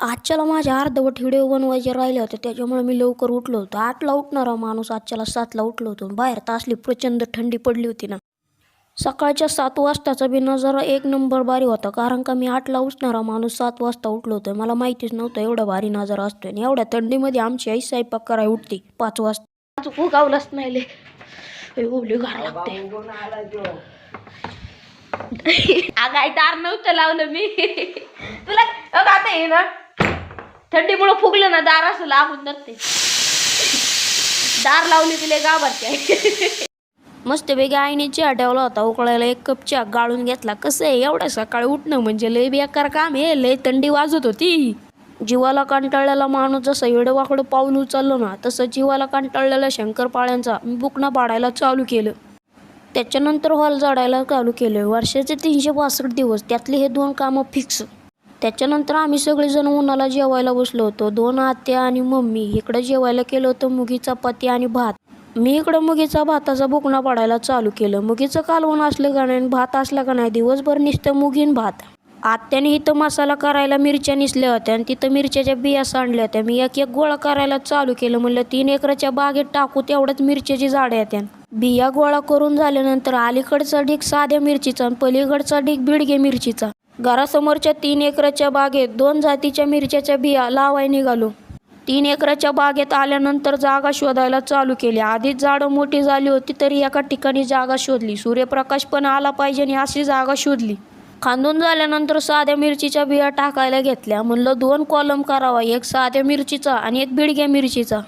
आजच्याला माझ्या अर्धवट व्हिडिओ बनवायचे राहिले होते, त्याच्यामुळे मी लवकर उठलो होतो. 8ला उठणारा माणूस आजच्याला 7ला उठलो होतो. बाहेर तासली प्रचंड थंडी पडली होती ना. सकाळच्या 7 वाजताचा बी नजारा एक नंबर भारी होता, कारण का मी 8ला उठणारा माणूस 7 वाजता उठलो होतो. मला माहितीच नव्हतं एवढा भारी नजारा असतो. आणि एवढ्या थंडीमध्ये आमची आई स्वयंपाक करायला उठते 5 वाजता. उगावलाच नाही ले ओली घाल लागते. अगं आई दार नव्हतं लावलं मी तुला. आता ये ना थंडीमुळे फुगलं ना दार असं लागून जाते. दार लावली तिला गावात मस्त वेगळ्या आईने चहा ठेवला होता उकळायला. 1 कप चहा गाळून घेतला. कसं आहे एवढ्या सकाळी उठणं म्हणजे लय बेकार काम आहे. लय थंडी वाजत होती. जीवाला कंटाळलेला माणूस जसं येडवाकडं पाऊल उचललं ना, तसं जीवाला कंटाळलेला शंकरपाळ्यांचा मी बुकना पाडायला चालू केलं. त्याच्यानंतर हॉल झाडायला चालू केलं. वर्षाचे 362 दिवस त्यातले हे 2 कामं फिक्स. त्याच्यानंतर आम्ही सगळेजण उन्हाला जेवायला बसलो होतो. 2 आत्या आणि मम्मी. इकडं जेवायला केलं होतं मुगी चपाती आणि भात. मी इकडं मुगीचा भाताचा बुकना पाडायला चालू केलं. मुगीचं कालवण असलं का नाही, भात असला का नाही, दिवसभर नुसतं मुगीन भात. आत्याने इथं मसाला करायला मिरच्या निसल्या होत्या आणि तिथं मिरच्याच्या बिया सांडल्या होत्या. मी एक गोळा करायला चालू केलं. म्हणलं 3 एकराच्या बागेत टाकू, तेवढ्याच मिरच्याची झाडे येत्या. बिया गोळा करून झाल्यानंतर अलीकडचा ढीग साध्या मिरचीचा आणि पलीकडचा ढीग बिडगे मिरचीचा. घरासमोरच्या 3 एकराच्या बागेत 2 जातीच्या मिरच्याच्या बिया लावाय निघालो. 3 एकराच्या बागेत आल्यानंतर जागा शोधायला चालू केली. आधीच झाडं मोठी झाली होती तरी एका ठिकाणी जागा शोधली. सूर्यप्रकाश पण आला पाहिजे आणि अशी जागा शोधली. खांदून झाल्यानंतर साध्या मिरचीच्या बिया टाकायला घेतल्या. म्हणलं 2 कॉलम करावा, 1 साध्या मिरचीचा आणि 1 बिडग्या मिरचीचा.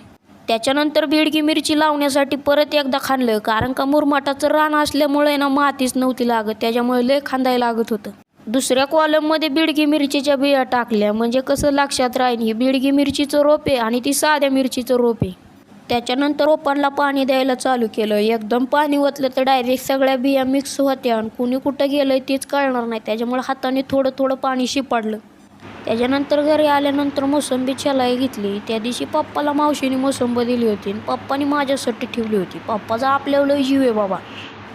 त्याच्यानंतर बिडगी मिरची लावण्यासाठी परत एकदा खांदलं, कारण का मुरमाटाचं रान असल्यामुळे ना मातीच नव्हती लागत, त्याच्यामुळे लय खांदायला लागत होतं. दुसऱ्या कॉलममध्ये बिडगी मिरचीच्या बिया टाकल्या. म्हणजे कसं लक्षात राहील, ही बिडगी मिरचीचं रोप आहे आणि ती साध्या मिरचीचं रोप आहे. त्याच्यानंतर रोपांना पाणी द्यायला चालू केलं. एकदम पाणी ओतलं तर डायरेक्ट सगळ्या बिया मिक्स होत्या आणि कुणी कुठं गेलंय तेच कळणार नाही, त्याच्यामुळे हाताने थोडं थोडं पाणी शिपडलं. त्याच्यानंतर घरी आल्यानंतर मोसंबी छलाई घेतली. त्या दिवशी पप्पाला मावशीने मोसंबी दिली होती आणि पप्पाने माझ्यासाठी ठेवली होती. पप्पाचा आपल्यावर लय जीव आहे बाबा.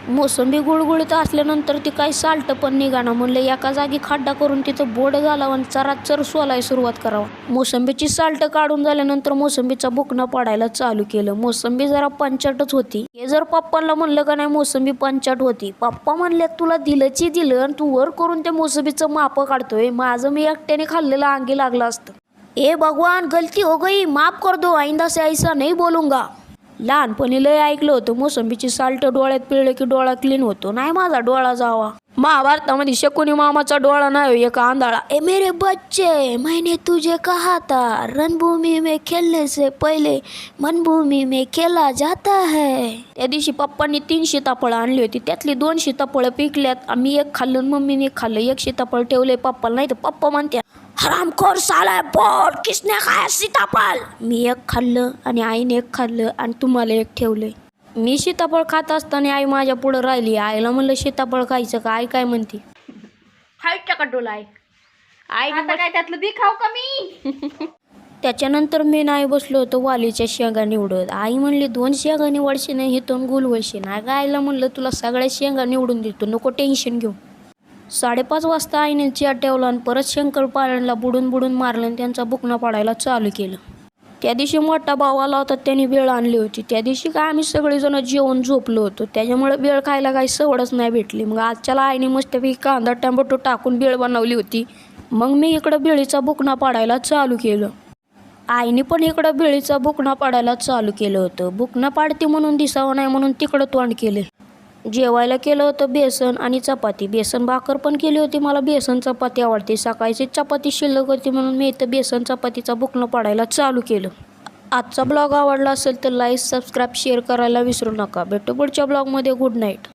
मोसंबी गुळगुळीत असल्यानंतर ती काही साल्ट पण निघाना. म्हणलं एका जागी खड्डा करून तिथं बोर्ड घालावं आणि चराचर सोलाय सुरुवात करावं. मोसंबीची साल्ट काढून झाल्यानंतर मोसंबीचा बुकना पाडायला चालू केलं. मोसंबी जरा पंचाटच होती. हे जर पप्पांना म्हणलं का नाही मोसंबी पंचाट होती, पप्पा म्हणले तुला दिलंची दिलं आणि तू वर करून त्या मोसंबीचं माप काढतोय. माझं मी एकट्याने खाल्लेलं अंगी लागलं असतं. ए भगवान गलती हो गई, माफ कर दो, आइंदा से ऐसा नहीं बोलूंगा. लहानपणी लय ऐकलं होतं मोसंबीची साल्ट डोळ्यात पिळलं की डोळा क्लीन होतो. नाही माझा डोळा जावा. महाभारतामध्ये शकुनी मामाचा डोळा नाही एक आंधळा. ए मेरे बच्चे, मैंने तुझे कहा था रणभूमि में खेलने से पहले मनभूमि में खेला जाता है. त्या दिवशी पप्पांनी 3 सीताफळं आणली होती. त्यातली 2 सीताफळं पिकल्यात. आम्ही 1 खाल्लं, मम्मीने 1 खाल्लं. 1 सीताफळ ठेवले पप्पाला. नाही तर पप्पा म्हणते हरामखोर साला बोल, किसने खाया सीताफळ. मी 1 खाल्लं आणि आईने 1 खाल्लं आणि तुम्हाला 1 ठेवलंय. मी सीताफळ खात असताना आई माझ्या पुढं राहिली. आईला म्हणलं सीताफळ खायचं का? आई काय म्हणते खायचं का डोला आहे? आई काय त्यातलं बी खाऊ का मी? त्याच्यानंतर मी नाही बसलो होतो वालीच्या शेंगा निवडत. आई म्हणली 2 शेंगा निवडशी नाही, हे 2 गुलवशी नाही. आईला म्हणलं तुला सगळ्या शेंगा निवडून देतो, नको टेन्शन घेऊ. 5:30 वाजता आईने चहा ठेवला आणि परत शंकरपाळ्यांना बुडून बुडून मारलं आणि त्यांचा बुकना पाडायला चालू केलं. त्या दिवशी मोठा भाव आला होता, त्याने बेळ आणली होती. त्या दिवशी काय आम्ही सगळेजण जेवण झोपलो होतो, त्याच्यामुळे बेळ खायला काही सवडच नाही भेटली. मग आजच्याला आईने मस्तपैकी कांदा टोमॅटो टाकून बेळ बनवली होती. मग मी इकडं बेळीचा बुकना पाडायला चालू केलं. आईने पण इकडं बेळीचा बुकना पाडायला चालू केलं होतं. बुकना पाडते म्हणून दिसावं नाही म्हणून तिकडं तोंड केले. जेवायला केलं होतं बेसन आणि चपाती. बेसन भाकर पण केली होती. मला बेसन चपाती आवडते. सकाळची चपाती शिल्लक होती म्हणून मी इथं बेसन चपातीचा बुकना पाडायला चालू केलं. आजचा ब्लॉग आवडला असेल तर लाईक, सबस्क्राईब, शेअर करायला विसरू नका. भेटू पुढच्या ब्लॉगमध्ये. Good night.